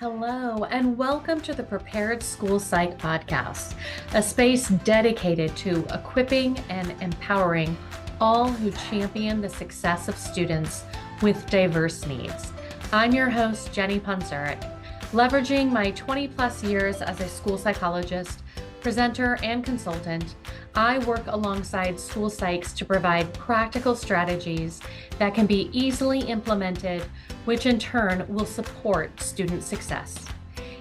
Hello, and welcome to the Prepared School Psych podcast, a space dedicated to equipping and empowering all who champion the success of students with diverse needs. I'm your host, Jenny Ponzuric. Leveraging my 20 plus years as a school psychologist, presenter, and consultant, I work alongside school psychs to provide practical strategies that can be easily implemented, which in turn will support student success.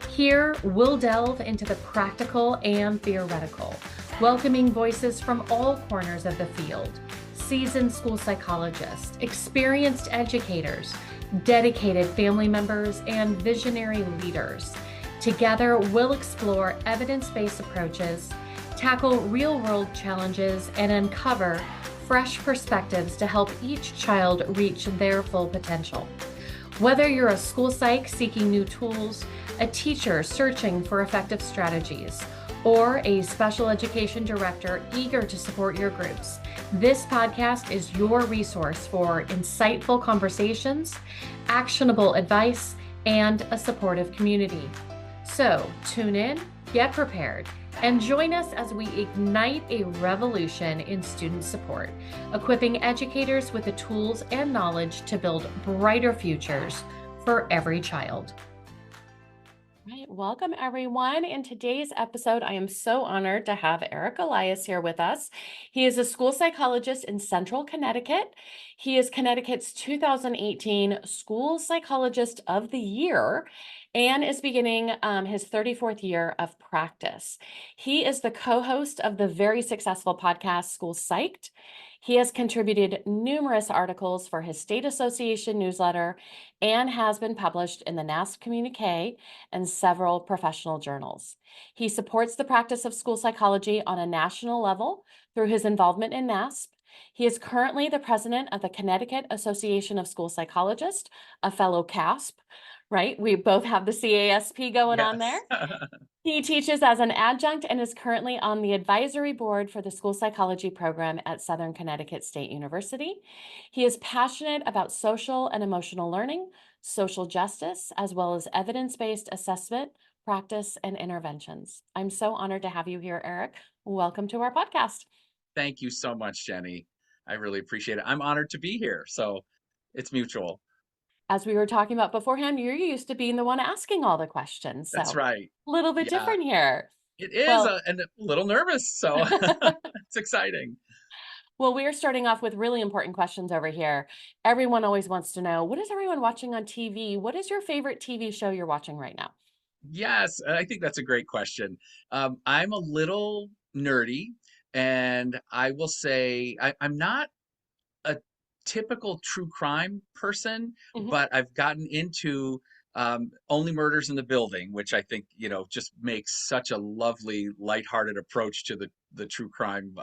Here, we'll delve into the practical and theoretical, welcoming voices from all corners of the field, seasoned school psychologists, experienced educators, dedicated family members, and visionary leaders. Together, we'll explore evidence-based approaches, tackle real-world challenges, and uncover fresh perspectives to help each child reach their full potential. Whether you're a school psych seeking new tools, a teacher searching for effective strategies, or a special education director eager to support your groups, this podcast is your resource for insightful conversations, actionable advice, and a supportive community. So tune in, get prepared, and join us as we ignite a revolution in student support, equipping educators with the tools and knowledge to build brighter futures for every child. All right, welcome everyone. In today's episode, I am so honored to have Eric Elias here with us. He is a school psychologist in Central Connecticut. He is Connecticut's 2018 School Psychologist of the Year and is beginning his 34th year of practice. He is the co-host of the very successful podcast School Psyched. He has contributed numerous articles for his state association newsletter and has been published in the 𝐏𝐿𝐿 and several professional journals. He supports the practice of school psychology on a national level through his involvement in NASP. He is currently the president of the Connecticut Association of School Psychologists, a fellow CASP, right? We both have the CASP going on there. He teaches as an adjunct and is currently on the advisory board for the school psychology program at Southern Connecticut State University. He is passionate about social and emotional learning, social justice, as well as evidence-based assessment, practice, and interventions. I'm so honored to have you here, Eric. Welcome to our podcast. Thank you so much, Jenny. I really appreciate it. I'm honored to be here, so it's mutual. As we were talking about beforehand, you're used to being the one asking all the questions, That's so right. a little bit Yeah, different here. it is, Well, and a little nervous, so it's exciting. well, we're starting off with really important questions over here. Everyone always wants to know, what is everyone watching on TV? What is your favorite TV show you're watching right now? Yes, I think that's a great question. I'm a little nerdy, and I will say I'm not a typical true crime person, Mhm. but I've gotten into Only Murders in the Building, which I think, just makes such a lovely, lighthearted approach to the true crime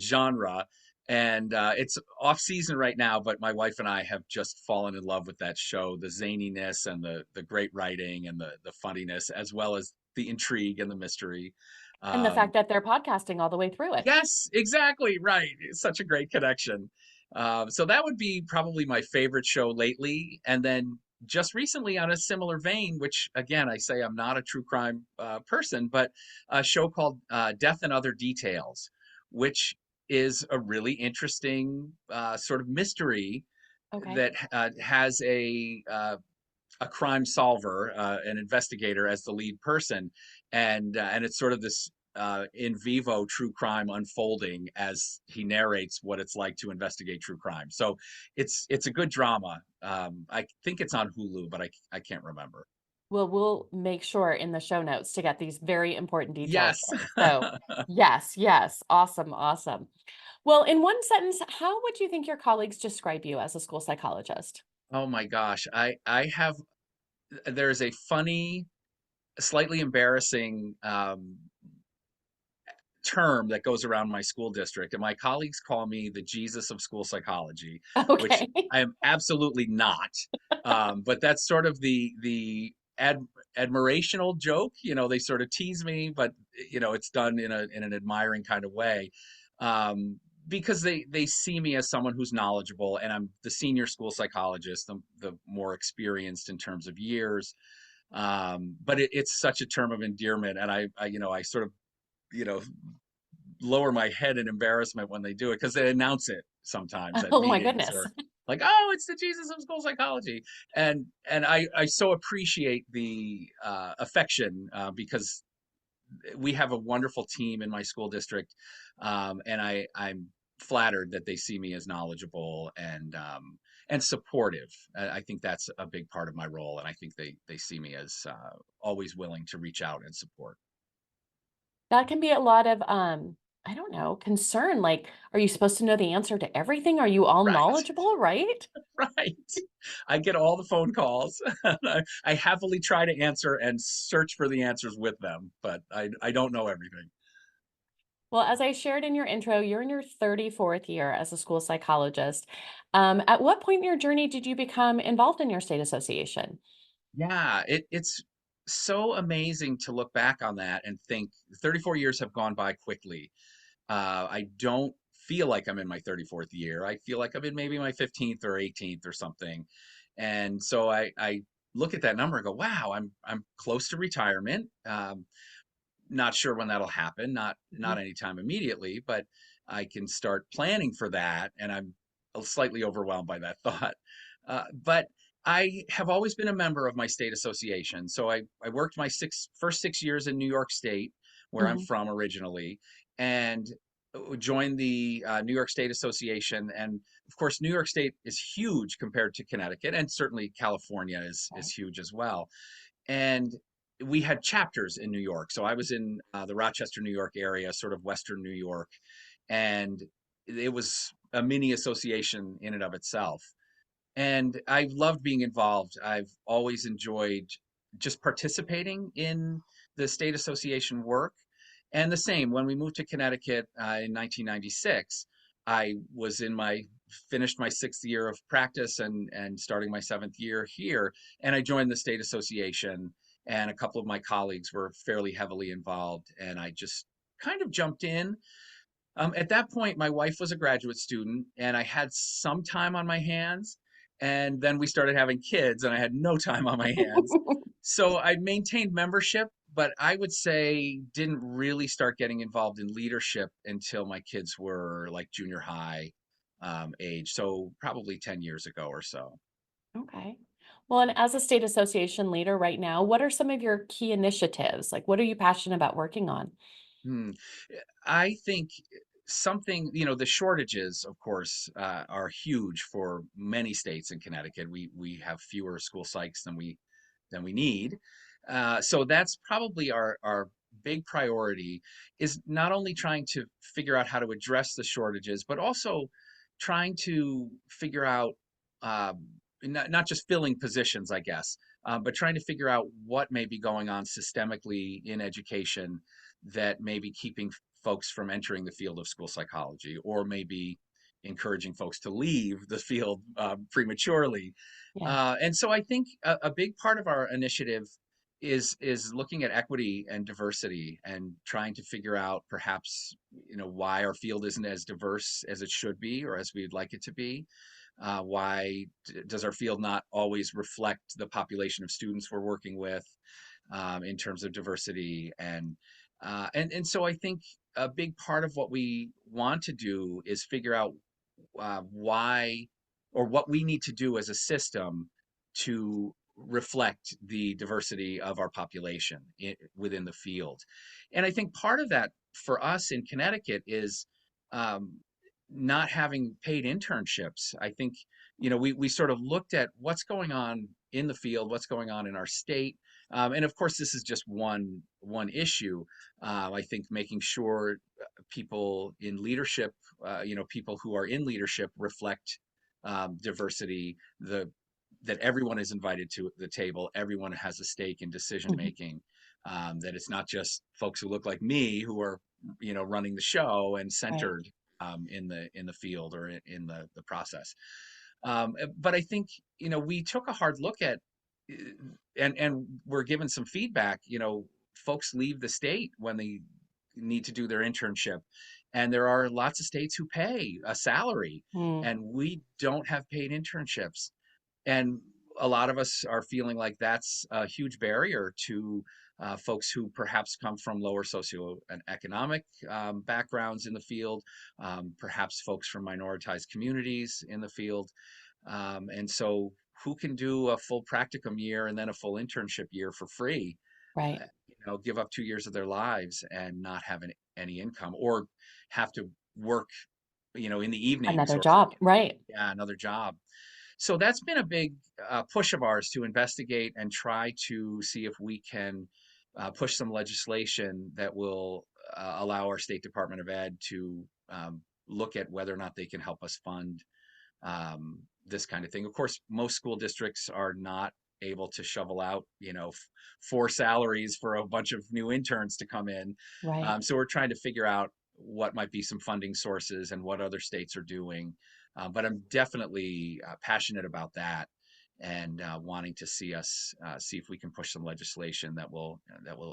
genre. And it's off season right now, but my wife and I have just fallen in love with that show, the zaniness and the great writing and the funniness, as well as the intrigue and the mystery. And the Um, fact that they're podcasting all the way through it. yes, exactly right. It's such a great connection. So that would be probably my favorite show lately. And then just recently, on a similar vein, which again, I say I'm not a true crime person, but a show called Death and Other Details, which is a really interesting sort of mystery Okay. that has a crime solver, an investigator as the lead person, and it's sort of this in vivo true crime unfolding as he narrates what it's like to investigate true crime. So it's a good drama. I think it's on Hulu, but I can't remember. Well, we'll make sure in the show notes to get these very important details Yes. in. So, yes, yes. Awesome, awesome. Well, in one sentence, how would you think your colleagues describe you as a school psychologist? Oh my gosh, I have there's a funny, slightly embarrassing term that goes around my school district, and my colleagues call me the Jesus of school psychology, which Okay. I am absolutely not. But that's sort of the admirational joke. They sort of tease me, but it's done in an admiring kind of way. Because they see me as someone who's knowledgeable, and I'm the senior school psychologist, the more experienced in terms of years. But it's such a term of endearment, and I sort of, you know, lower my head in embarrassment when they do it because they announce it sometimes at Oh my meetings goodness. or like, oh, it's the Jesus of school psychology, and I so appreciate the affection because we have a wonderful team in my school district, and I'm flattered that they see me as knowledgeable and supportive. I think that's a big part of my role, and I think they see me as always willing to reach out and support. That can be a lot of, I don't know, concern. Like, are you supposed to know the answer to everything? Are you all Right. knowledgeable, right? Right. I get all the phone calls. I happily try to answer and search for the answers with them, but I don't know everything. Well, as I shared in your intro, you're in your 34th year as a school psychologist. At what point in your journey did you become involved in your state association? Yeah, it's so amazing to look back on that and think 34 years have gone by quickly. I don't feel like I'm in my 34th year. I feel like I'm in maybe my 15th or 18th or something. And so I look at that number and go, wow, I'm close to retirement. Not sure when that'll happen, not Mhm. anytime immediately, but I can start planning for that, and I'm slightly overwhelmed by that thought. But I have always been a member of my state association. So I worked my first 6 years in New York State, where I'm Mhm. from originally, and joined the New York State Association. And of course, New York State is huge compared to Connecticut, and certainly California is Right. huge as well. And we had chapters in New York. So I was in the Rochester, New York area, sort of Western New York, and it was a mini association in and of itself. And I loved being involved. I've always enjoyed just participating in the state association work. And the same when we moved to Connecticut in 1996, I was in my finished my 6th year of practice and starting my 7th year here, and I joined the state association. And a couple of my colleagues were fairly heavily involved, and I just kind of jumped in. At that point, my wife was a graduate student, and I had some time on my hands. And then we started having kids, and I had no time on my hands. So I maintained membership, but I would say didn't really start getting involved in leadership until my kids were like junior high age. So probably 10 years ago or so. Okay. Well, and as a state association leader right now, what are some of your key initiatives? Like, what are you passionate about working on? Hmm. I think something, the shortages, of course, are huge for many states in Connecticut. We have fewer school psychs than we need. So that's probably our big priority is not only trying to figure out how to address the shortages, but also trying to figure out not just filling positions, I guess, but trying to figure out what may be going on systemically in education that may be keeping folks from entering the field of school psychology, or maybe encouraging folks to leave the field prematurely. Yeah. And so I think a big part of our initiative is looking at equity and diversity and trying to figure out perhaps why our field isn't as diverse as it should be or as we'd like it to be. Why does our field not always reflect the population of students we're working with in terms of diversity and so I think a big part of what we want to do is figure out why or what we need to do as a system to reflect the diversity of our population within the field. And I think part of that for us in Connecticut is um, not having paid internships. I think, we sort of looked at what's going on in the field, what's going on in our state. And of course, this is just one issue. I think making sure people in leadership, people who are in leadership reflect diversity, that everyone is invited to the table, everyone has a stake in decision Mhm. making, that it's not just folks who look like me who are, running the show and Right. centered in the field or in the process. But I think we took a hard look at uh, and we're given some feedback. Folks leave the state when they need to do their internship, and there are lots of states who pay a salary, Mm. and we don't have paid internships. And a lot of us are feeling like that's a huge barrier to folks who perhaps come from lower socioeconomic backgrounds in the field, perhaps folks from minoritized communities in the field. And so who can do a full practicum year and then a full internship year for free? Right. Give up 2 years of their lives and not have any income, or have to work, in the evenings, Another or job. Right. yeah, another job. So that's been a big push of ours to investigate and try to see if we can push some legislation that will allow our State Department of Ed to look at whether or not they can help us fund this kind of thing. Of course, most school districts are not able to shovel out, four salaries for a bunch of new interns to come in. Right. So we're trying to figure out what might be some funding sources and what other states are doing. But I'm definitely passionate about that, and wanting to see us see if we can push some legislation that will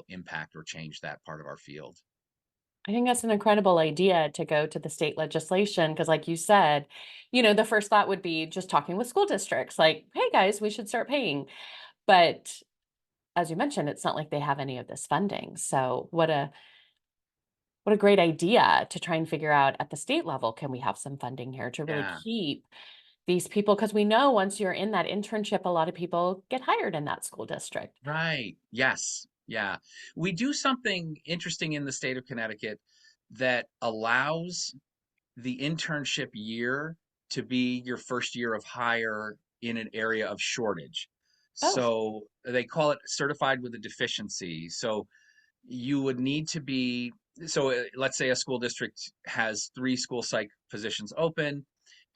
impact or change that part of our field. I think that's an incredible idea to go to the state legislation because, like you said, the first thought would be just talking with school districts, like, hey guys, we should start paying. But as you mentioned, it's not like they have any of this funding. So what a great idea to try and figure out at the state level, can we have some funding here to really Yeah. keep these people? Because we know once you're in that internship, a lot of people get hired in that school district. Right. Yes. Yeah. We do something interesting in the state of Connecticut that allows the internship year to be your first year of hire in an area of shortage. Oh, So they call it certified with a deficiency. So you would need to be, so let's say a school district has 3 school psych positions open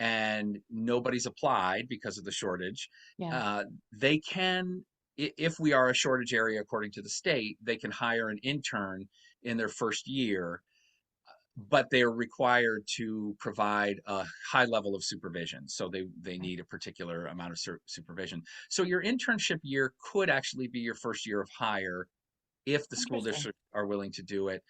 and nobody's applied because of the shortage. yeah. They can, if we are a shortage area according to the state, they can hire an intern in their first year, but they're required to provide a high level of supervision. So they Right. need a particular amount of supervision. So your internship year could actually be your first year of hire if the school Interesting. district are willing to do it.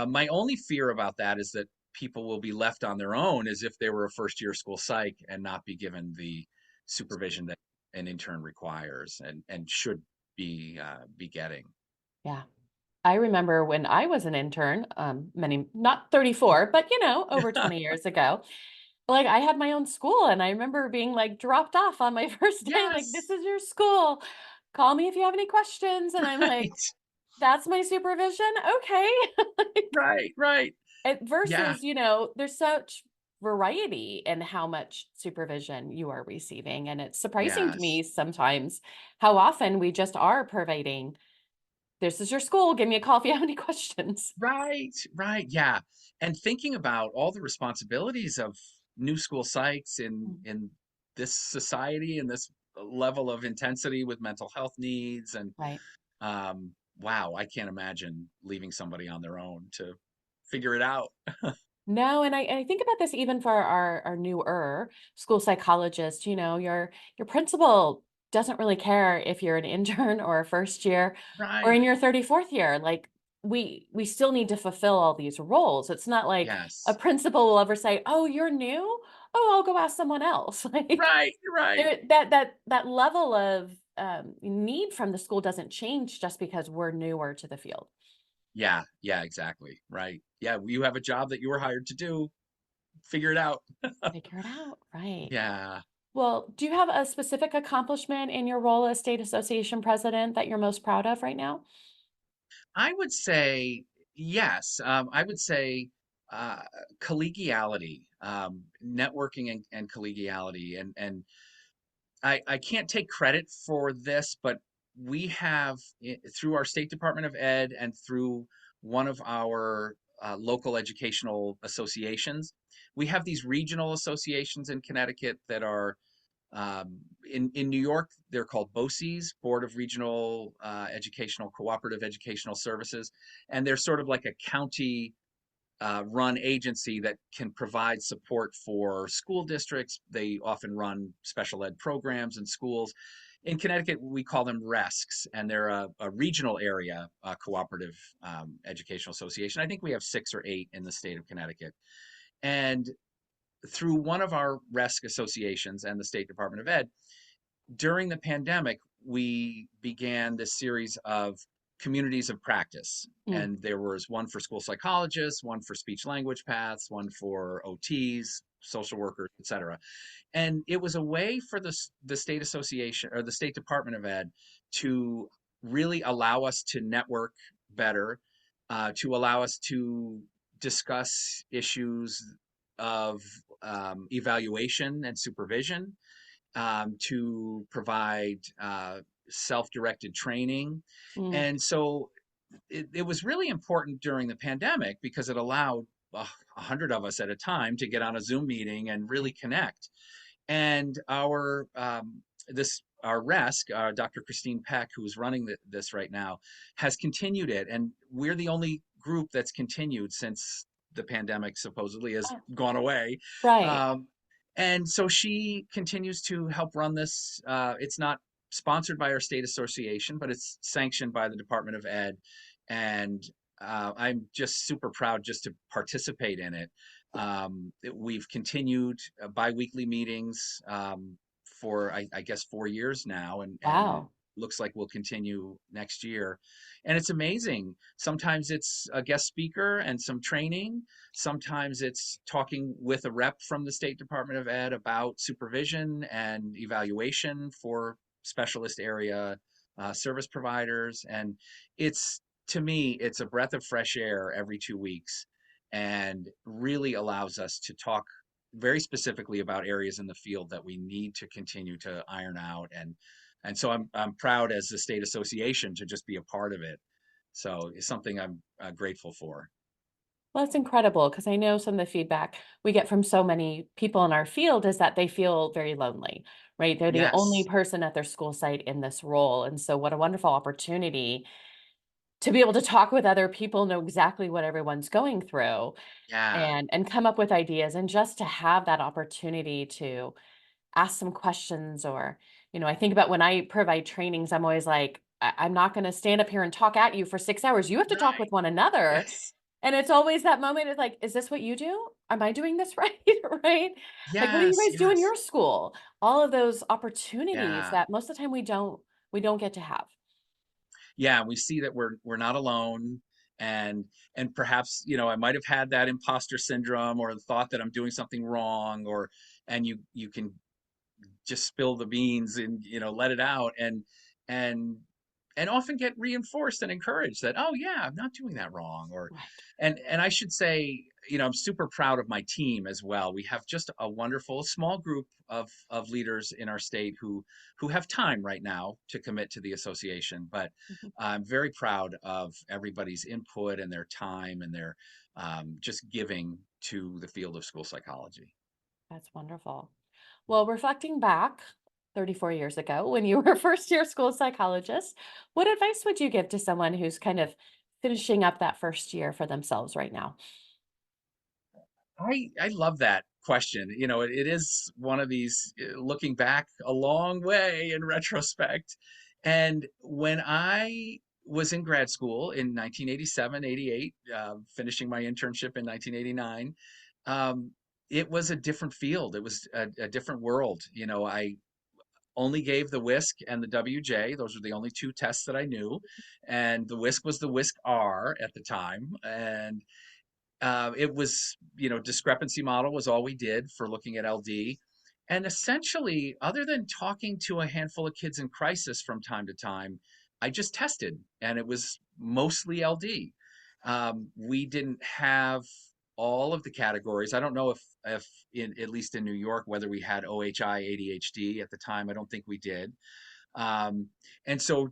My only fear about that is that people will be left on their own as if they were a first year school psych and not be given the supervision that an intern requires and should be getting. Yeah. I remember when I was an intern, not 34, but over 20 years ago, like I had my own school and I remember being like dropped off on my first day, like, this Yes. is your school. Call me if you have any questions. And I'm like, Right. that's my supervision. Okay. Like, Right. Right. Yeah. versus, there's such variety in how much supervision you are receiving. And it's surprising to Yes. me sometimes how often we just are providing, this is your school. Give me a call if you have any questions. Right. Right. Yeah. And thinking about all the responsibilities of new school sites in Mm. in this society and this level of intensity with mental health needs, and Right. wow, I can't imagine leaving somebody on their own to figure it out. No, and I think about this even for our newer school psychologist, your principal doesn't really care if you're an intern or a first year or Right. in your 34th year. Like we still need to fulfill all these roles. It's not like a Yes. principal will ever say, "Oh, you're new? Oh, I'll go ask someone else." Like Right. Right. that level of need from the school doesn't change just because we're newer to the field. Yeah. Yeah. Exactly. Right. Yeah. You have a job that you were hired to do. Figure it out. Figure it out. Right. Yeah. Well, do you have a specific accomplishment in your role as state association president that you're most proud of right now? I would say yes. I would say uh, collegiality, networking and collegiality, and I can't take credit for this, but we have through our State Department of Ed and through one of our local educational associations, we have these regional associations in Connecticut that are in New York, they're called BOCES, Board of Regional Educational Cooperative Educational Services, and they're sort of like a county run agency that can provide support for school districts. They often run special ed programs in schools. In Connecticut, we call them RESCs, and they're a regional area cooperative educational association. I think we have 6 or 8 in the state of Connecticut. And through one of our RESC associations and the State Department of Ed, during the pandemic, we began this series of communities of practice. Mm. And there was one for school psychologists, one for speech language paths, one for OTs, social workers, et cetera. And it was a way for the state association or the state department of ed to really allow us to network better, to allow us to discuss issues of evaluation and supervision, to provide self-directed training. Mm. And so it was really important during the pandemic because it allowed 100 of us at a time to get on a Zoom meeting and really connect. And our RESC, Dr. Christine Peck, who's running this right now, has continued it, and we're the only group that's continued since the pandemic supposedly has Oh, gone away. right. Um, and so she continues to help run this. It's not sponsored by our state association, but it's sanctioned by the Department of Ed, and I'm just super proud just to participate in it. We've continued biweekly meetings for I guess 4 years now, and Wow. looks like we'll continue next year. And it's amazing. Sometimes it's a guest speaker and some training. Sometimes it's talking with a rep from the State Department of Ed about supervision and evaluation for specialist area service providers. And it's, to me, it's a breath of fresh air every 2 weeks and really allows us to talk very specifically about areas in the field that we need to continue to iron out. And so I'm proud as the state association to just be a part of it. So it's something I'm grateful for. Well, it's incredible because I know some of the feedback we get from so many people in our field is that they feel very lonely, right? They're the only Yes. person at their school site in this role. And so, what a wonderful opportunity to be able to talk with other people, know exactly what everyone's going through, Yeah. and come up with ideas, and just to have that opportunity to ask some questions. Or, I think about when I provide trainings, I'm always like, I'm not going to stand up here and talk at you for 6 hours. You have to talk Right. with one another. Yes. And it's always that moment is like, is this what you do? Am I doing this right? Right? Like, what do you Yes. guys do in Yes. your school? All of those opportunities Yeah. that most of the time we don't get to have. Yeah, we see that we're not alone, and perhaps, I might have had that imposter syndrome or the thought that I'm doing something wrong, or and you can just spill the beans and let it out, and often get reinforced and encouraged that, oh yeah, I'm not doing that wrong. Or Right. and I should say, I'm super proud of my team as well. We have just a wonderful small group of leaders in our state who have time right now to commit to the association, but Mhm. I'm very proud of everybody's input and their time and their just giving to the field of school psychology. That's wonderful. Well, reflecting back 34 years ago when you were a first year school psychologist, what advice would you give to someone who's kind of finishing up that first year for themselves right now? I love that question. It is one of these, looking back a long way in retrospect. And when I was in grad school in 1987, 88, finishing my internship in 1989, um, it was a different field. It was a different world. I only gave the 𝐿𝐴𝐼𝐶 and the WJ. Those were the only two tests that I knew. And the 𝐿𝐴𝐶 was the 𝐿𝐴𝐶-R at the time. And it was, discrepancy model was all we did for looking at LD. And essentially, other than talking to a handful of kids in crisis from time to time, I just tested, and it was mostly LD. We didn't have all of the categories. I don't know if at least in New York, whether we had OHI, ADHD at the time. I don't think we did. Um, and so,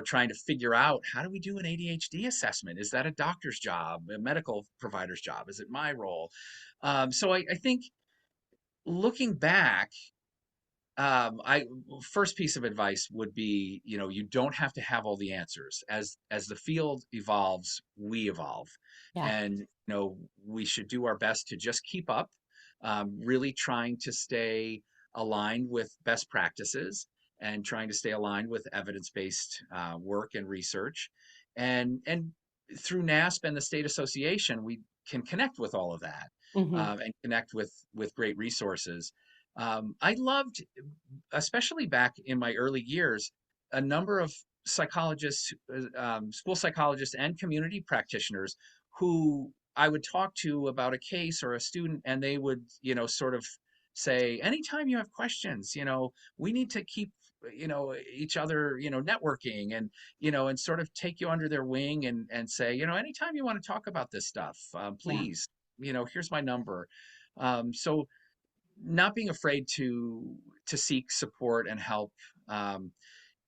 trying to figure out, how do we do an ADHD assessment? Is that a doctor's job, a medical provider's job? Is it my role? So I think, looking back, I first piece of advice would be, you don't have to have all the answers. As the field evolves, we evolve, Yeah. and we should do our best to just keep up, really trying to stay aligned with best practices and trying to stay aligned with evidence-based work and research, and through NASP and the state association, we can connect with all of that, Hmm. and connect with great resources. I loved, especially back in my early years, a number of psychologists, school psychologists, and community practitioners who I would talk to about a case or a student, and they would, sort of say, anytime you have questions, we need to keep, each other, networking, and sort of take you under their wing and say, anytime you want to talk about this stuff, Yeah. please, here's my number. So not being afraid to seek support and help, um,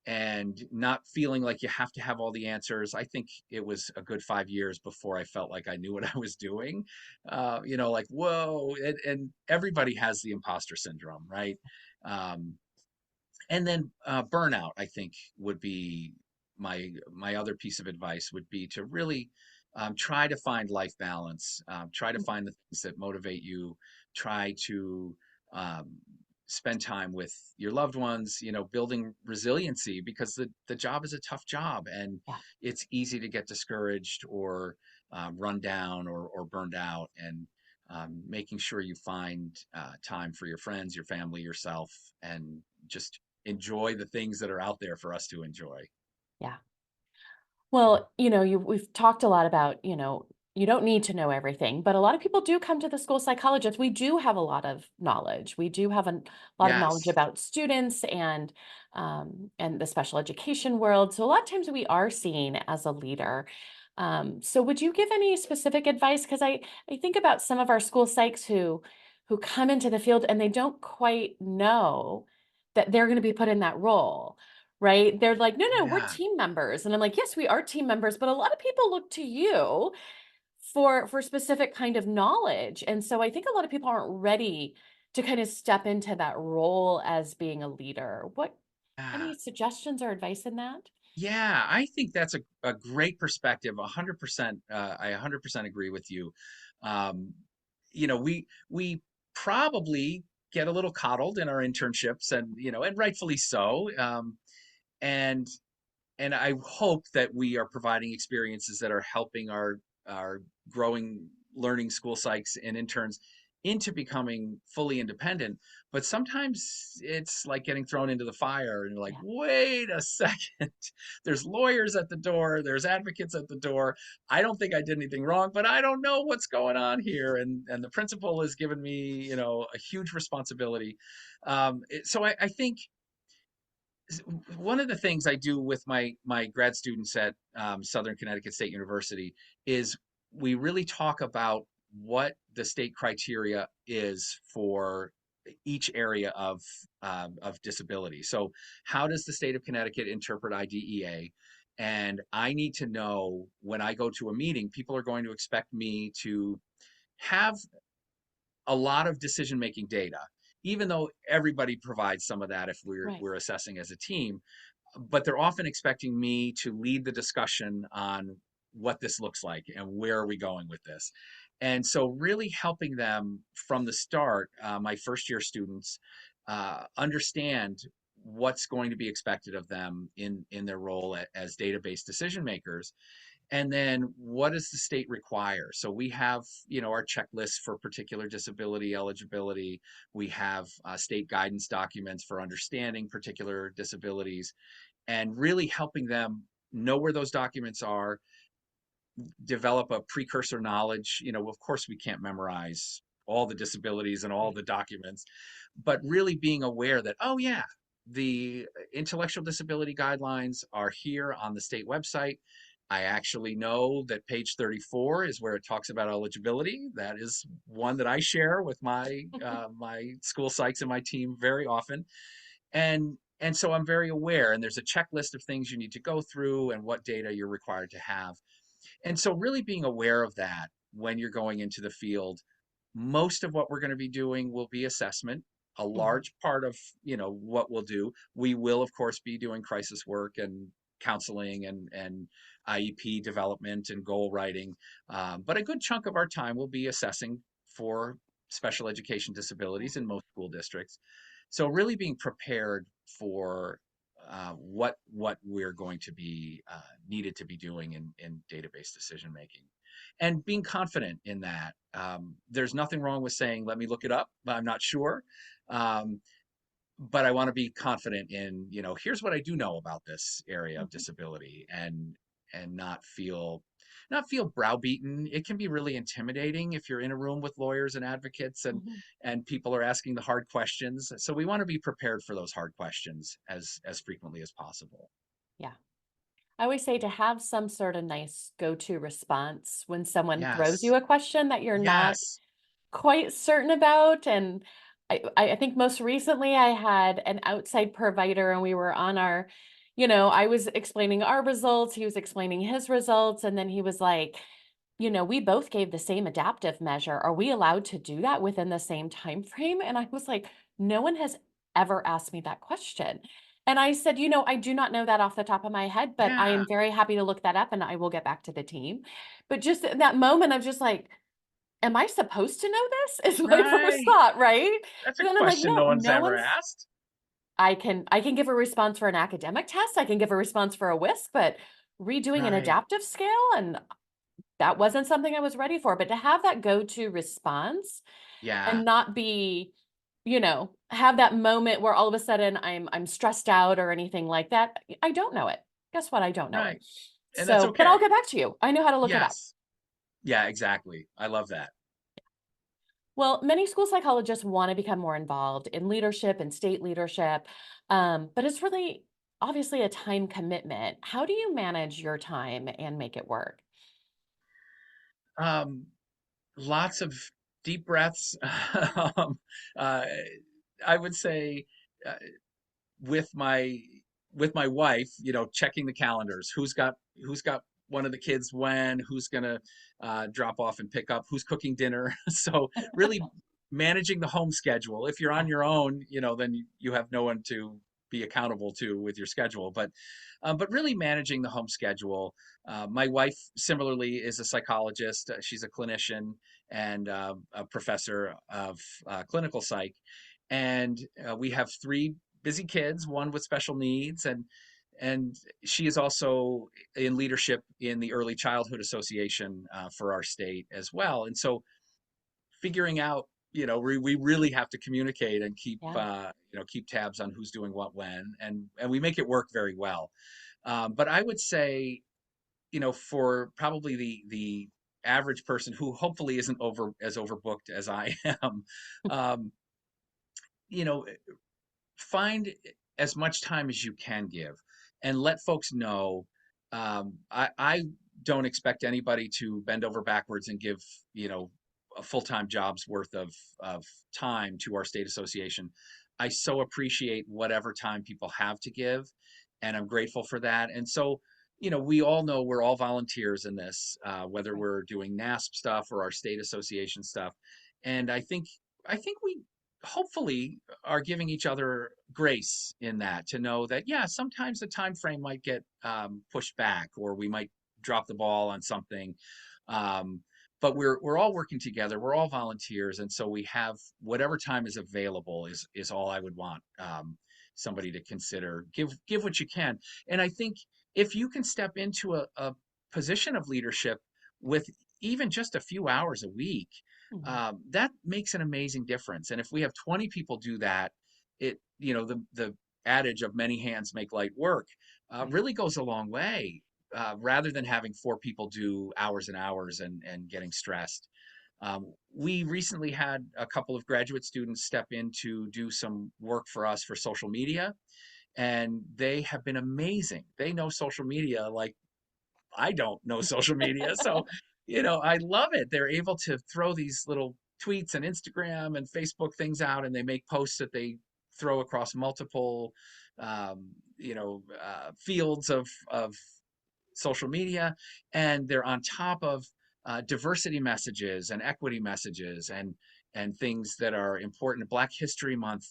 and not feeling like you have to have all the answers. I think it was a good 5 years before I felt like I knew what I was doing. Like, whoa, and everybody has the imposter syndrome, right? Um, and then burnout, I think, would be my other piece of advice would be to really try to find life balance, try to Mhm. find the things that motivate you, try to um, spend time with your loved ones, building resiliency, because the job is a tough job, and Yeah. it's easy to get discouraged or run down or burned out. And making sure you find time for your friends, your family, yourself, and just enjoy the things that are out there for us to enjoy. Yeah. Well, we've talked a lot about, you don't need to know everything, but a lot of people do come to the school psychologist. We do have a lot of knowledge. We do have a lot of knowledge Yes. about students and the special education world. So a lot of times we are seen as a leader. So would you give any specific advice? Because I think about some of our school psychs who come into the field and they don't quite know that they're going to be put in that role. Right? They're like, "No, no, we're Yeah. team members." And I'm like, "Yes, we are team members, but a lot of people look to you for specific kind of knowledge." And so I think a lot of people aren't ready to kind of step into that role as being a leader. What Yeah. any suggestions or advice in that? Yeah, I think that's a great perspective. 100%. I 100% agree with you. Um, we probably get a little coddled in our internships, and rightfully so. And and I hope that we are providing experiences that are helping our growing learning school psychs and interns into becoming fully independent. But sometimes it's like getting thrown into the fire, and you're like, Yeah. wait a second, there's lawyers at the door, there's advocates at the door. I don't think I did anything wrong, but I don't know what's going on here. And the principal has given me, a huge responsibility. So I think one of the things I do with my grad students at Southern Connecticut State University is we really talk about what the state criteria is for each area of disability. So, how does the state of Connecticut interpret IDEA? And I need to know when I go to a meeting, people are going to expect me to have a lot of decision making data, even though everybody provides some of that if we're Right. we're assessing as a team. But they're often expecting me to lead the discussion on what this looks like and where are we going with this. And so really helping them from the start, my first year students understand what's going to be expected of them in their role as database decision makers. And then what does the state require? So we have, our checklist for particular disability eligibility. We have state guidance documents for understanding particular disabilities, and really helping them know where those documents are, develop a precursor knowledge. Of course, we can't memorize all the disabilities and all Right. the documents, but really being aware that, oh, yeah, the intellectual disability guidelines are here on the state website. I actually know that page 34 is where it talks about eligibility. That is one that I share with my school psychs and my team very often. And so I'm very aware, and there's a checklist of things you need to go through and what data you're required to have. And so really being aware of that when you're going into the field. Most of what we're going to be doing will be assessment. A Mhm. large part of, what we'll do, we will of course be doing crisis work and counseling and IEP development and goal writing. But a good chunk of our time will be assessing for special education Yeah. disabilities in most school districts. So really being prepared for what we're going to be needed to be doing in database decision making. and being confident in that. There's nothing wrong with saying, let me look it up, I'm not sure. Um, but I want to be confident in, here's what I do know about this area of Mhm. disability, and not feel browbeaten. It can be really intimidating if you're in a room with lawyers and advocates, Mhm. and people are asking the hard questions. So we want to be prepared for those hard questions as frequently as possible. Yeah. I always say to have some sort of nice go-to response when someone throws you Yes. a question that you're not Yes. quite certain about. And I think most recently I had an outside provider and we were on our, I was explaining our results, he was explaining his results, and then he was like, we both gave the same adaptive measure. Are we allowed to do that within the same time frame? And I was like, no one has ever asked me that question. And I said, I do not know that off the top of my head, but I Yeah. am very happy to look that up and I will get back to the team. But just in that moment, I'm just like, am I supposed to know this? Is my first Right. thought, right? That's a But then I'm like, question no no, one's no ever one's asked. I can give a response for an academic test. I can give a response for a WISC, but redoing an Right. adaptive scale, and that wasn't something I was ready for. But to have that go-to response Yeah. and not be, have that moment where all of a sudden I'm stressed out or anything like that. I don't know it. Guess what? I don't know it. Right. And that's So, but I'll okay. get back to you. I know how to look it up. Yes. Yeah, exactly. I love that. Well, many school psychologists want to become more involved in leadership and state leadership, but it's really obviously a time commitment. How do you manage your time and make it work? Um, Lots of deep breaths. um, uh, I would say, uh, with my with my wife, checking the calendars. Who's got one of the kids when? Who's gonna drop off and pick up? Who's cooking dinner? So really managing the home schedule. If you're on Yeah, your own, then you have no one to be accountable to with your schedule. But really managing the home schedule. My wife similarly is a psychologist. She's a clinician and a professor of clinical psych, and we have three busy kids, one with special needs, and she is also in leadership in the Early Childhood Association for our state as well. And so figuring out, we really have to communicate and yeah, keep tabs on who's doing what when, and we make it work very well. But I would say, for probably the average person who hopefully isn't as overbooked as I am, um, you know, find as much time as you can give, and let folks know. I don't expect anybody to bend over backwards and give, a full-time job's worth of time to our state association. I so appreciate whatever time people have to give, and I'm grateful for that. And so, we all know we're all volunteers in this, whether right. we're doing NASP stuff or our state association stuff. And I think we hopefully are giving each other grace in that, to know that, yeah, sometimes the time frame might get pushed back, or we might drop the ball on something. um, but we're all working together, we're all volunteers, and so we have whatever time is available is all I would want somebody to consider. Give what you can. And I think if you can step into a position of leadership with even just a few hours a week, Mhm. that makes an amazing difference. And if we have 20 people do that, the adage of many hands make light work Right. really goes a long way, rather than having four people do hours and hours and getting stressed. We recently had a couple of graduate students step in to do some work for us for social media, and they have been amazing. They know social media like I don't know social media. So, I love it. They're able to throw these little tweets and Instagram and Facebook things out, and they make posts that they throw across multiple, fields of social media. And they're on top of diversity messages and equity messages, and things that are important, Black History Month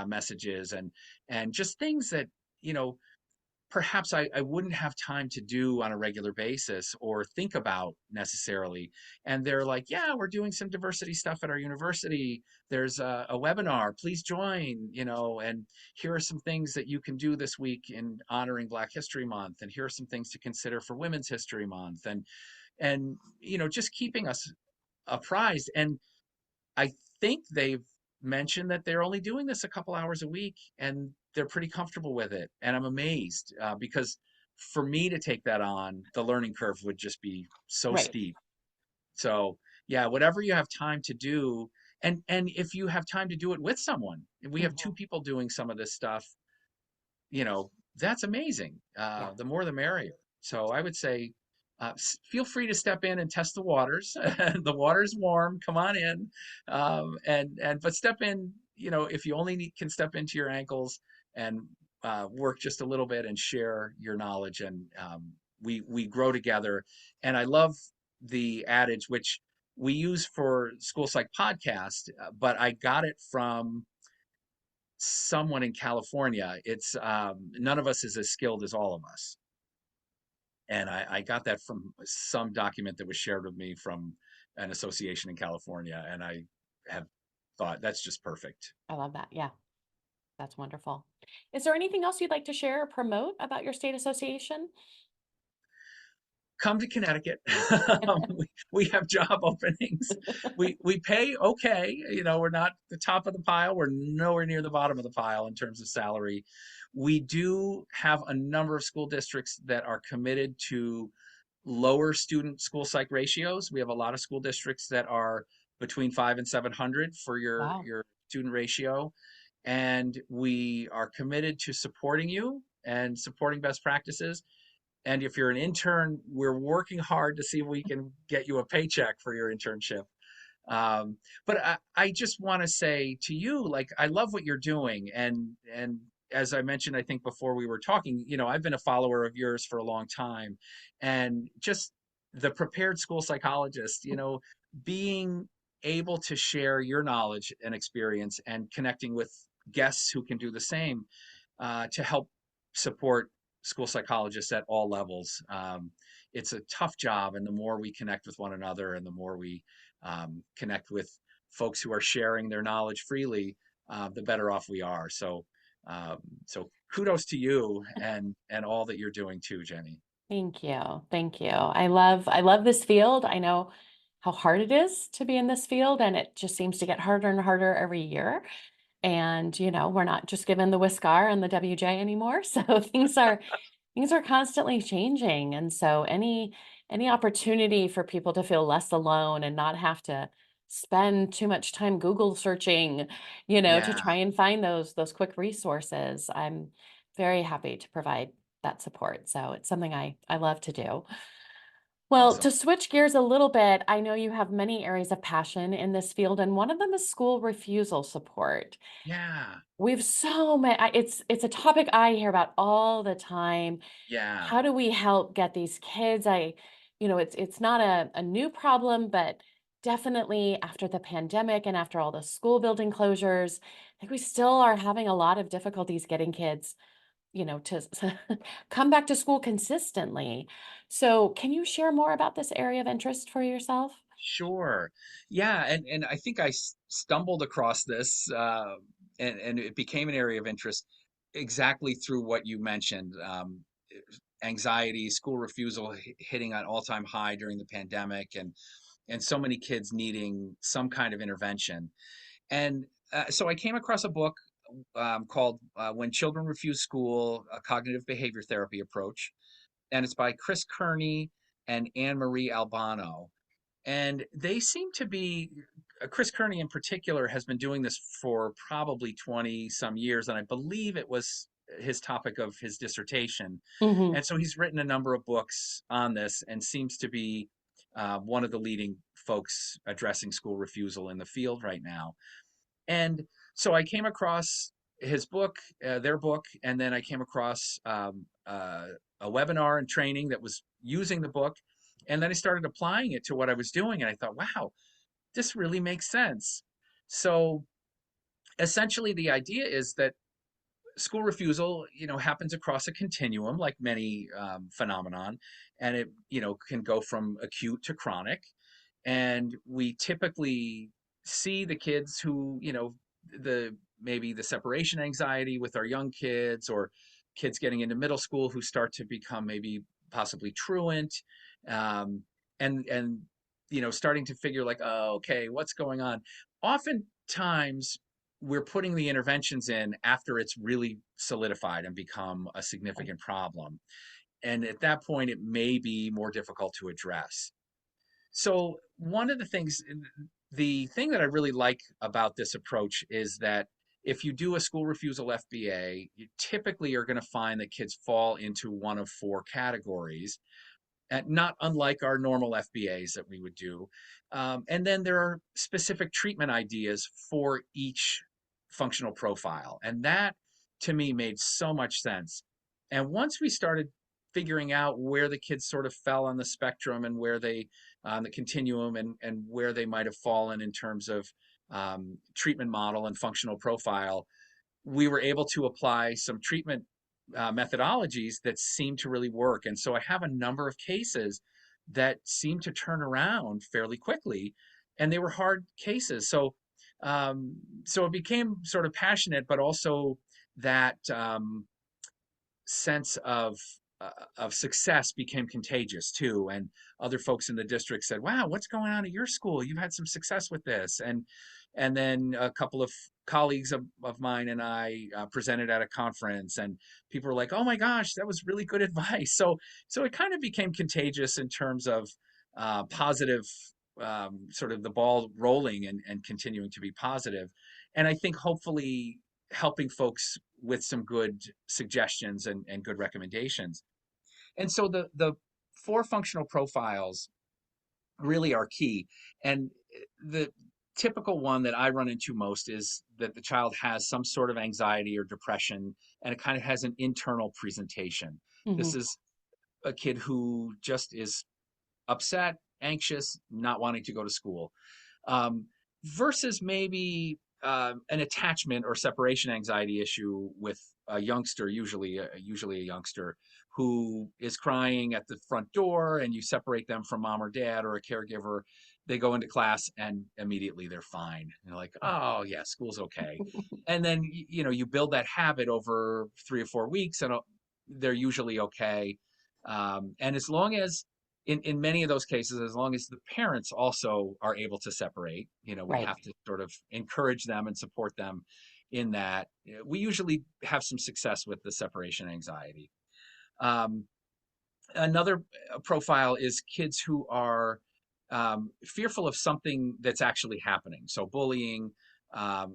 messages, and just things that, you know, perhaps I wouldn't have time to do on a regular basis or think about necessarily. And they're like, yeah, we're doing some diversity stuff at our university. There's a webinar, please join, and here are some things that you can do this week in honoring Black History Month. And here are some things to consider for Women's History Month. And, and just keeping us apprised. And I think they've mentioned that they're only doing this a couple hours a week, and they're pretty comfortable with it. And I'm amazed, because for me to take that on, the learning curve would just be so Right. steep. So yeah, whatever you have time to do, and if you have time to do it with someone, if we have two Hmm. people doing some of this stuff, that's amazing. Yeah, The more the merrier. So I would say, feel free to step in and test the waters. The water's warm. Come on in, and but step in. If you only can step into your ankles and work just a little bit and share your knowledge, and we grow together. And I love the adage which we use for School Psych podcast, but I got it from someone in California. It's none of us is as skilled as all of us. And I got that from some document that was shared with me from an association in California. And I have thought that's just perfect. I love that. Yeah, that's wonderful. Is there anything else you'd like to share or promote about your state association? Come to Connecticut. we have job openings. We pay okay. We're not the top of the pile. We're nowhere near the bottom of the pile in terms of salary. We do have a number of school districts that are committed to lower student school psych ratios. We have a lot of school districts that are between 5 and 700 for your Wow. your student ratio, and we are committed to supporting you and supporting best practices. And if you're an intern, we're working hard to see if we can get you a paycheck for your internship. But I just want to say to you, like, I love what you're doing. And as I mentioned, I think before we were talking, I've been a follower of yours for a long time. And just the prepared school psychologist, being able to share your knowledge and experience and connecting with guests who can do the same, to help support school psychologists at all levels. It's a tough job, and the more we connect with one another, and the more we connect with folks who are sharing their knowledge freely, the better off we are. So kudos to you and all that you're doing too, Jenny. Thank you. Thank you. I love this field. I know how hard it is to be in this field, and it just seems to get harder and harder every year. And, we're not just given the Whiskar and the WJ anymore. So things are constantly changing. And so any opportunity for people to feel less alone and not have to spend too much time Google searching, to Yeah, try and find those quick resources, I'm very happy to provide that support. So it's something I love to do. Well, awesome. to switch gears a little bit, I know you have many areas of passion in this field, and one of them is school refusal support. Yeah, We've so many, it's a topic I hear about all the time. yeah, How do we help get these kids? It's not a new problem, but definitely after the pandemic and after all the school building closures, I think we still are having a lot of difficulties getting kids, to come back to school consistently. So, can you share more about this area of interest for yourself? sure. Yeah, and I think I stumbled across this, and it became an area of interest exactly through what you mentioned. Anxiety, school refusal hitting an all-time high during the pandemic, and so many kids needing some kind of intervention. And so I came across a book called "When Children Refuse School: A Cognitive Behavior Therapy Approach," and it's by Chris Kearney and Anne Marie Albano. And they seem to be, Chris Kearney in particular has been doing this for probably 20 some years, and I believe it was his topic of his dissertation. Hmm. And so he's written a number of books on this and seems to be one of the leading folks addressing school refusal in the field right now. And so I came across his book, their book, and then I came across a webinar and training that was using the book. And then I started applying it to what I was doing, and I thought, wow, this really makes sense. So essentially, the idea is that school refusal, happens across a continuum, like many phenomenon, and it, can go from acute to chronic. And we typically see the kids who, the maybe the separation anxiety with our young kids, or kids getting into middle school who start to become maybe possibly truant. Um, and starting to figure like, oh, okay, what's going on. Oftentimes we're putting the interventions in after it's really solidified and become a Right. significant problem, and at that point it may be more difficult to address. So one of the thing that I really like about this approach is that if you do a school refusal FBA, you typically are going to find that kids fall into one of four categories, not unlike our normal FBAs that we would do. And then there are specific treatment ideas for each functional profile. And that to me made so much sense. And once we started figuring out where the kids sort of fell on the spectrum and where they, on the continuum, and where they might have fallen in terms of treatment model and functional profile, we were able to apply some treatment methodologies that seem to really work. And so I have a number of cases that seem to turn around fairly quickly, and they were hard cases. So it became sort of passionate, but also that sense of success became contagious too. And other folks in the district said, "Wow, what's going on at your school? You've had some success with this." And then a couple of colleagues of mine and I presented at a conference, and people were like, "Oh my gosh, that was really good advice." So it kind of became contagious in terms of positive, sort of the ball rolling and continuing to be positive. And I think hopefully helping folks with some good suggestions and good recommendations. And so the four functional profiles really are key. And the typical one that I run into most is that the child has some sort of anxiety or depression, and it kind of has an internal presentation. This Hmm. is a kid who just is upset, anxious, not wanting to go to school, um, versus maybe an attachment or separation anxiety issue with a youngster, usually a youngster who is crying at the front door, and you separate them from mom or dad or a caregiver. They go into class and immediately they're fine. And you're like, oh yeah, school's okay. And then you build that habit over 3 or 4 weeks, and they're usually okay. And as long as in many of those cases, as long as the parents also are able to separate, we Right. have to sort of encourage them and support them in that. We usually have some success with the separation anxiety. Um, Another profile is kids who are fearful of something that's actually happening. So bullying.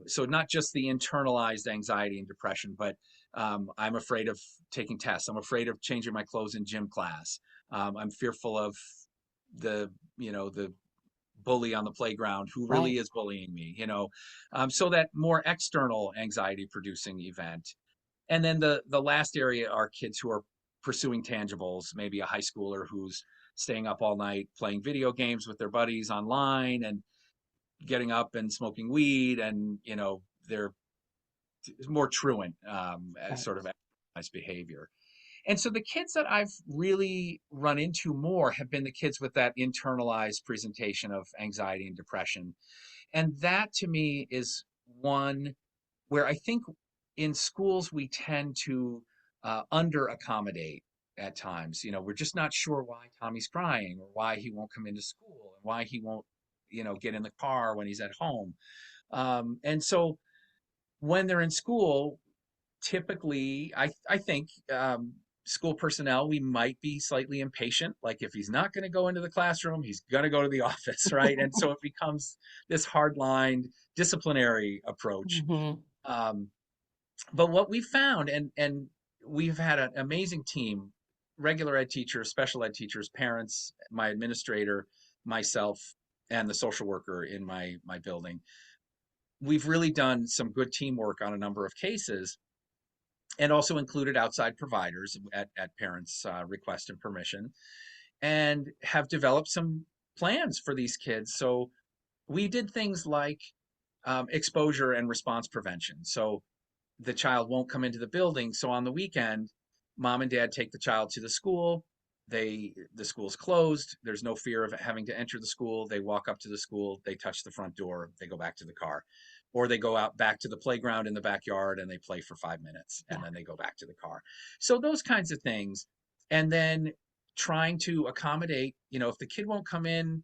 So not just the internalized anxiety and depression, but I'm afraid of taking tests. I'm afraid of changing my clothes in gym class. I'm fearful of the bully on the playground who really Right. is bullying me. So that more external anxiety producing event. And then the last area are kids who are pursuing tangibles, maybe a high schooler who's staying up all night playing video games with their buddies online and getting up and smoking weed, and they're more truant, as Right. sort of behavior. And so the kids that I've really run into more have been the kids with that internalized presentation of anxiety and depression. And that to me is one where I think in schools we tend to under accommodate at times. We're just not sure why Tommy's crying, or why he won't come into school, and why he won't, get in the car when he's at home. And so when they're in school, typically, I think school personnel, we might be slightly impatient. Like if he's not going to go into the classroom, he's going to go to the office, right? And so it becomes this hard-lined disciplinary approach. Hmm. Um, but what we found, and we've had an amazing team, regular ed teachers, special ed teachers, parents, my administrator, myself, and the social worker in my building. We've really done some good teamwork on a number of cases, and also included outside providers at parents' request and permission, and have developed some plans for these kids. So we did things like exposure and response prevention. So the child won't come into the building. So on the weekend, mom and dad take the child to the school. The school's closed. There's no fear of having to enter the school. They walk up to the school, they touch the front door, they go back to the car. Or they go out back to the playground in the backyard and they play for 5 minutes, and Yeah. then they go back to the car. So those kinds of things. And then trying to accommodate, if the kid won't come in,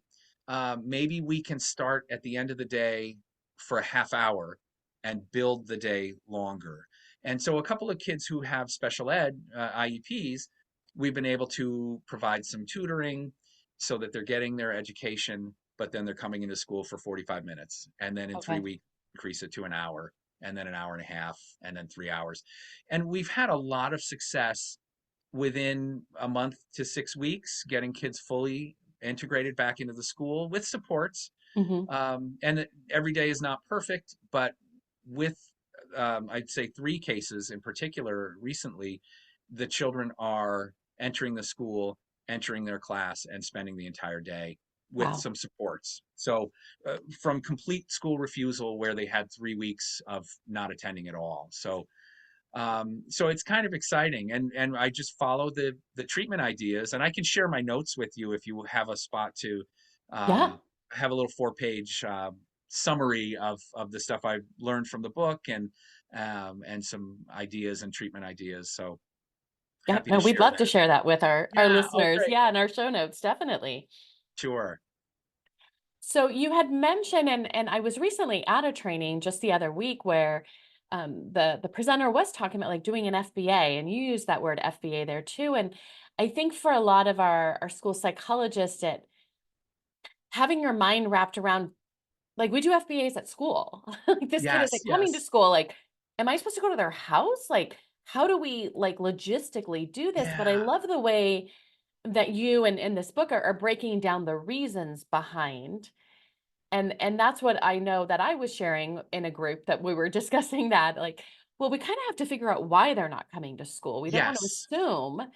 maybe we can start at the end of the day for a half hour and build the day longer. And so a couple of kids who have special ed IEPs, we've been able to provide some tutoring so that they're getting their education, but then they're coming into school for 45 minutes. And then in three Okay. weeks, increase it to an hour, and then an hour and a half, and then 3 hours. And we've had a lot of success within a month to 6 weeks, getting kids fully integrated back into the school with supports. Hmm. And every day is not perfect, but with, I'd say, three cases in particular recently, the children are entering the school, entering their class, and spending the entire day with Wow. some supports. So, from complete school refusal, where they had 3 weeks of not attending at all. So it's kind of exciting, and I just follow the treatment ideas, and I can share my notes with you if you have a spot to Yeah. have a little 4-page summary of the stuff I've learned from the book, and some ideas and treatment ideas. So Yeah. happy No, to we'd share love to that. share that with our Yeah. Oh, listeners. great. Yeah, in our show notes, definitely. Sure. So you had mentioned, and I was recently at a training just the other week where the presenter was talking about like doing an FBA, and you used that word FBA there too. And I think for a lot of our school psychologists, it having your mind wrapped around like we do FBAs at school. Like this kid is like Yes. coming to Yes. school, like, am I supposed to go to their house? Like, how do we like logistically do this? But I Yeah. love the way that you and in this book are breaking down the reasons behind. And that's what I know that I was sharing in a group that we were discussing that like, well, we kind of have to figure out why they're not coming to school. We don't want to Yes. assume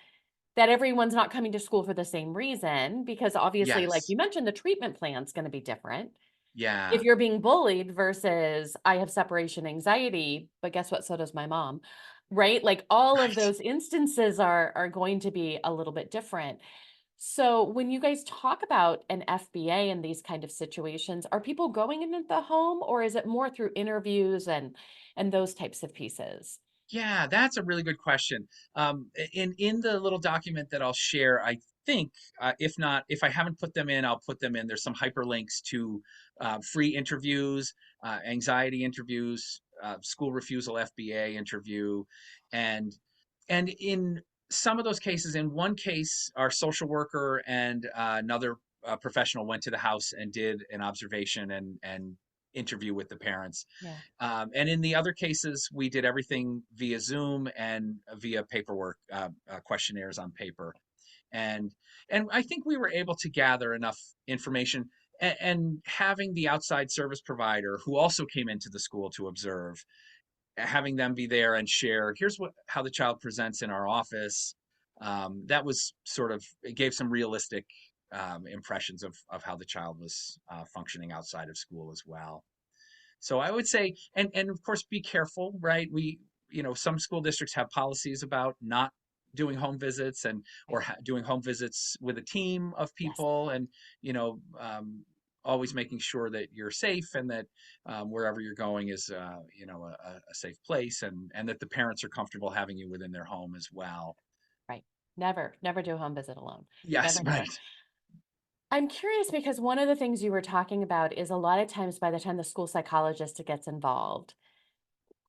that everyone's not coming to school for the same reason because obviously, like Yes. you mentioned, the treatment plan's going to be different. If Yeah. you're being bullied versus I have separation anxiety, but guess what? So does my mom. Right? Like all of Right. those instances are going to be a little bit different. So when you guys talk about an FBA in these kind of situations, are people going into the home or is it more through interviews and those types of pieces? Yeah, that's a really good question. In the little document that I'll share, I think, if not, if I haven't put them in, I'll put them in. There's some hyperlinks to free interviews, anxiety interviews, school refusal FBA interview, and in some of those cases, in one case, our social worker and another professional went to the house and did an observation and interview with the parents. Yeah. And in the other cases, we did everything via Zoom and via paperwork, questionnaires on paper. And and I think we were able to gather enough information. And having the outside service provider who also came into the school to observe, having them be there and share, here's what how the child presents in our office. That was sort of, it gave some realistic impressions of how the child was functioning outside of school as well. So I would say, and of course, be careful, right? Some school districts have policies about not doing home visits and Right. or doing home visits with a team of Yes. people, and you know, always making sure that you're safe and that wherever you're going is, a safe place, and that the parents are comfortable having you within their home as well. Right. Never, never do a home visit alone. Yes, Never, never. right. I'm curious because one of the things you were talking about is a lot of times by the time the school psychologist gets involved,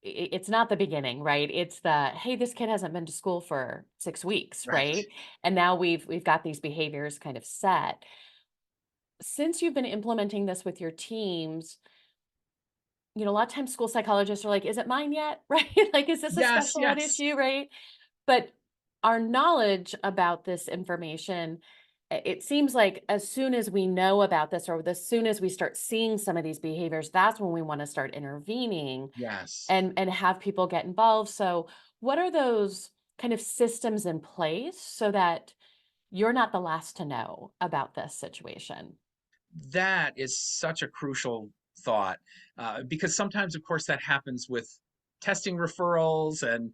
it's not the beginning, right? It's the, hey, this kid hasn't been to school for 6 weeks, Right. right? And now we've got these behaviors kind of set. Since you've been implementing this with your teams, a lot of times school psychologists are like, is it mine yet? Right? Like, is this a Yes, special ed yes. issue? Right. But our knowledge about this information, it seems like as soon as we know about this or as soon as we start seeing some of these behaviors, that's when we want to start intervening Yes. and have people get involved. So what are those kind of systems in place so that you're not the last to know about this situation? That is such a crucial thought, because sometimes, of course, that happens with testing referrals and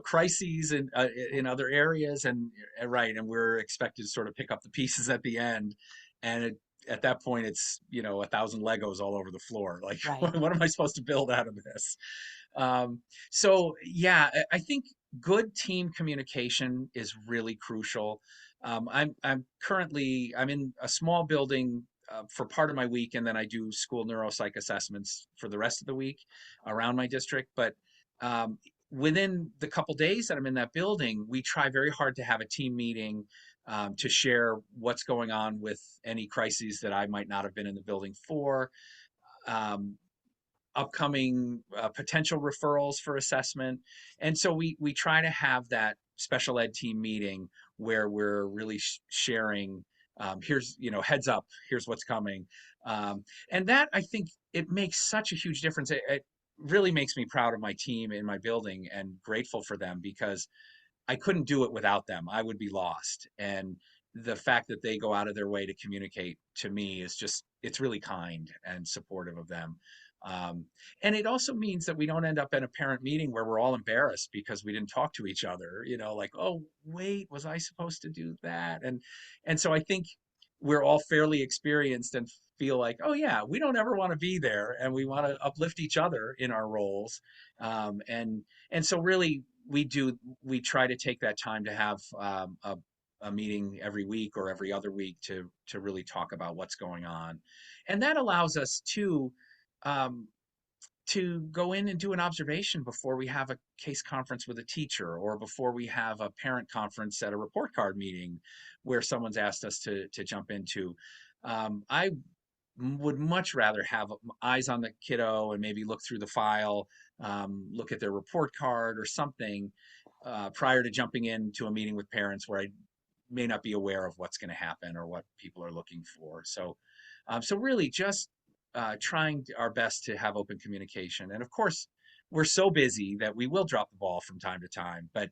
crises in other areas, and right, and we're expected to sort of pick up the pieces at the end, and at that point it's 1,000 Legos all over the floor. Like, Right. what am I supposed to build out of this? So yeah, I think good team communication is really crucial. I'm currently I'm in a small building for part of my week, and then I do school neuropsych assessments for the rest of the week around my district. But um, within the couple days that I'm in that building, we try very hard to have a team meeting to share what's going on with any crises that I might not have been in the building for. Um, Upcoming potential referrals for assessment. And so we try to have that special ed team meeting where we're really sharing, here's, heads up, here's what's coming. And that, I think, it makes such a huge difference. It really makes me proud of my team in my building and grateful for them, because I couldn't do it without them. I would be lost. And the fact that they go out of their way to communicate to me is just, it's really kind and supportive of them. Um, and it also means that we don't end up in a parent meeting where we're all embarrassed because we didn't talk to each other, like, oh, wait, was I supposed to do that? And so I think we're all fairly experienced and feel like, oh yeah, we don't ever want to be there, and we want to uplift each other in our roles. And so really we try to take that time to have a meeting every week or every other week to really talk about what's going on, and that allows us um, to go in and do an observation before we have a case conference with a teacher, or before we have a parent conference at a report card meeting where someone's asked us to jump into. I would much rather have eyes on the kiddo and maybe look through the file, look at their report card or something prior to jumping into a meeting with parents where I may not be aware of what's going to happen or what people are looking for. So really just trying our best to have open communication. And of course, we're so busy that we will drop the ball from time to time, but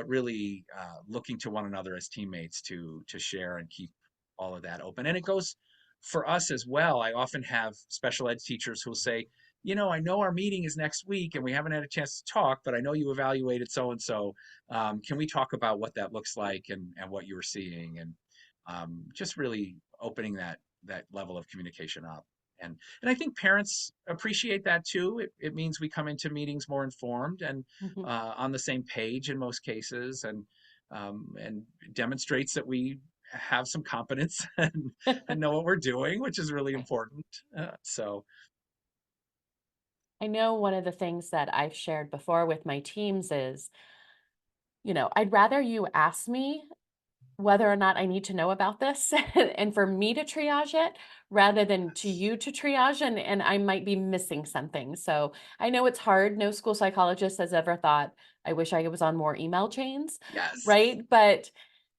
really looking to one another as teammates to share and keep all of that open. And it goes for us as well. I often have special ed teachers who'll say, I know our meeting is next week and we haven't had a chance to talk, but I know you evaluated so and so. Can we talk about what that looks like and what you were seeing? And just really opening that level of communication up. And I think parents appreciate that too. It means we come into meetings more informed and Mhm. on the same page in most cases, and demonstrates that we have some competence and know what we're doing, which is really important. So I know one of the things that I've shared before with my teams is, I'd rather you ask me whether or not I need to know about this and for me to triage it rather than to yes, you to triage, and I might be missing something. So I know it's hard. No school psychologist has ever thought, I wish I was on more email chains, yes, right? But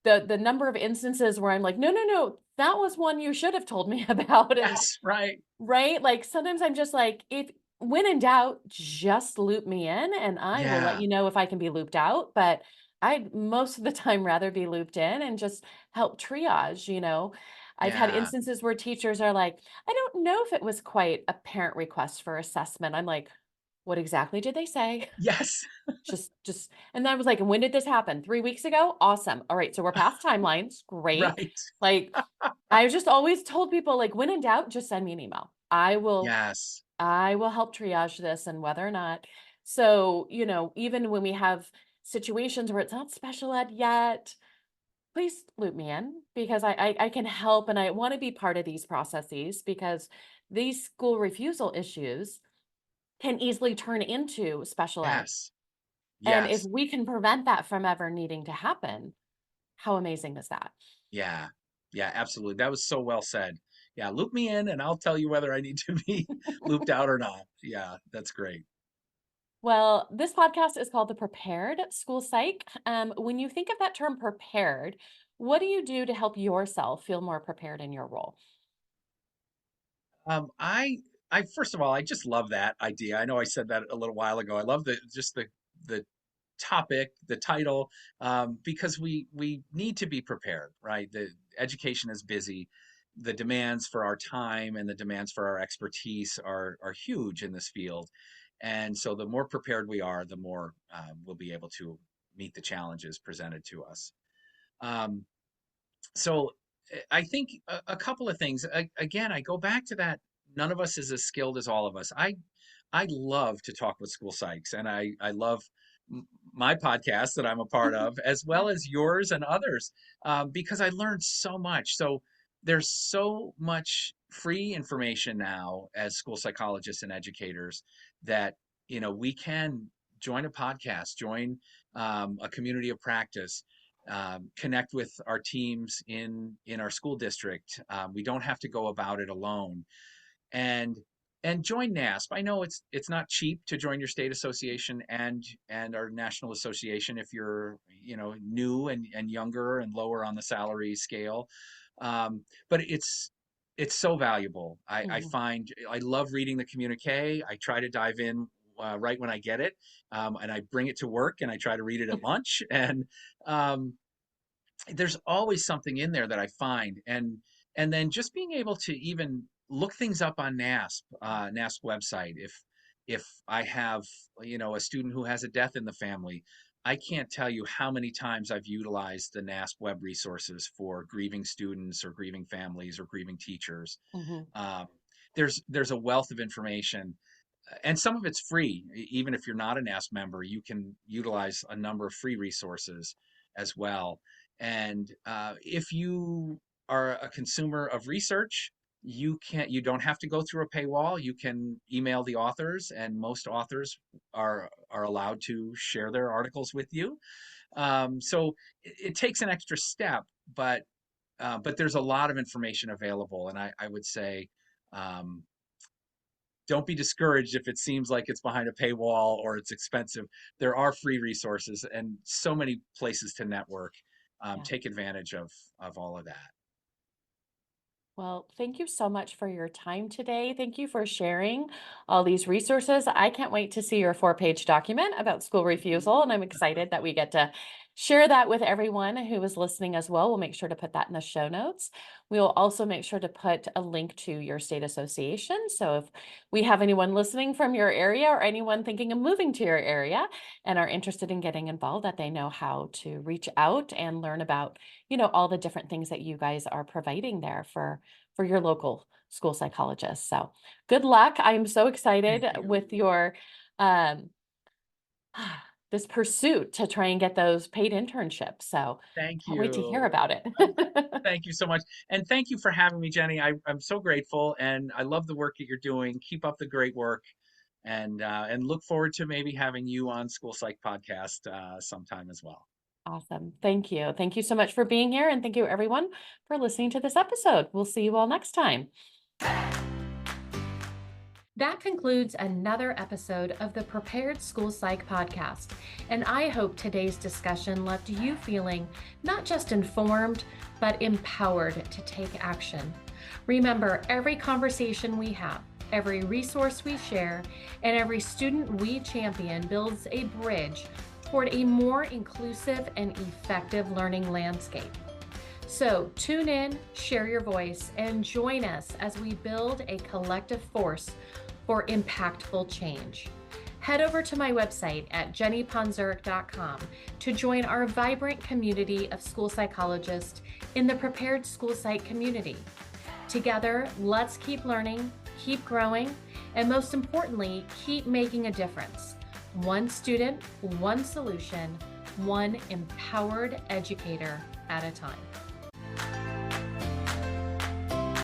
the number of instances where I'm like, no, no, no, that was one you should have told me about. And yes, right, right? Like sometimes I'm just like, if when in doubt, just loop me in and I will let yeah, you know if I can be looped out. But I'd most of the time rather be looped in and just help triage. I've had yeah, instances where teachers are like, I don't know if it was quite a parent request for assessment. I'm like, what exactly did they say? yes, And then I was like, and when did this happen? 3 weeks ago? Awesome. All right. So we're past timelines. Great. right, Like, I've just always told people, like, when in doubt, just send me an email. yes, I will help triage this and whether or not. So, even when we have situations where it's not special ed yet, please loop me in because I can help and I want to be part of these processes because these school refusal issues can easily turn into special ed. yes, And if yes. we can prevent that from ever needing to happen, how amazing is that? Yeah. Yeah, absolutely. That was so well said. Yeah, loop me in and I'll tell you whether I need to be looped out or not. Yeah, that's great. Well, this podcast is called the Prepared School Psych. When you think of that term prepared, what do you do to help yourself feel more prepared in your role? Um, I I first of all, I just love that idea. I know I said that a little while ago. I love the topic, the title, because we need to be prepared, right? The education is busy. The demands for our time and the demands for our expertise are huge in this field, and so the more prepared we are, the more we'll be able to meet the challenges presented to us. Um, so I think a couple of things. Again, I go back to that. None of us is as skilled as all of us. I love to talk with school psychs, and I love my podcast that I'm a part of, as well as yours and others, because I learned so much. So there's so much free information now as school psychologists and educators that, we can join a podcast, join a community of practice, connect with our teams in our school district. We don't have to go about it alone, and join NASP. I know it's not cheap to join your state association and our national association if you're new and younger and lower on the salary scale, but it's so valuable. I Mhm. find I love reading the communique. I try to dive in right when I get it, and I bring it to work and I try to read it at lunch, and um, there's always something in there that I find, and then just being able to even look things up on NASP website. If I have a student who has a death in the family, I can't tell you how many times I've utilized the NASP web resources for grieving students or grieving families or grieving teachers. Mhm. Um, there's a wealth of information, and some of it's free. Even if you're not a NASP member, you can utilize a number of free resources as well. And if you are a consumer of research, you don't have to go through a paywall. You can email the authors, and most authors are allowed to share their articles with you. So it takes an extra step, but there's a lot of information available, and I would say, um, don't be discouraged if it seems like it's behind a paywall or it's expensive. There are free resources and so many places to network. Yeah. Take advantage of all of that. Well, thank you so much for your time today. Thank you for sharing all these resources. I can't wait to see your 4-page document about school refusal, and I'm excited that we get to share that with everyone who is listening as well. We'll make sure to put that in the show notes. We will also make sure to put a link to your state association. So if we have anyone listening from your area or anyone thinking of moving to your area and are interested in getting involved, that they know how to reach out and learn about, all the different things that you guys are providing there for your local school psychologist. So good luck. I'm so Thank excited you. with your um, this pursuit to try and get those paid internships. So Thank can't wait to hear you. about it. Um, Thank you so much. And thank you for having me, Jenny. I'm so grateful, and I love the work that you're doing. Keep up the great work, and look forward to maybe having you on School Psych podcast sometime as well. Awesome. Thank you. Thank you so much for being here. And thank you, everyone, for listening to this episode. We'll see you all next time. That concludes another episode of the Prepared School Psych podcast, and I hope today's discussion left you feeling not just informed, but empowered to take action. Remember, every conversation we have, every resource we share, and every student we champion builds a bridge toward a more inclusive and effective learning landscape. So tune in, share your voice, and join us as we build a collective force for impactful change. Head over to my website at jennyponzuric.com to join our vibrant community of school psychologists in the Prepared School Psych community. Together, let's keep learning, keep growing, and most importantly, keep making a difference. One student, one solution, one empowered educator at a time.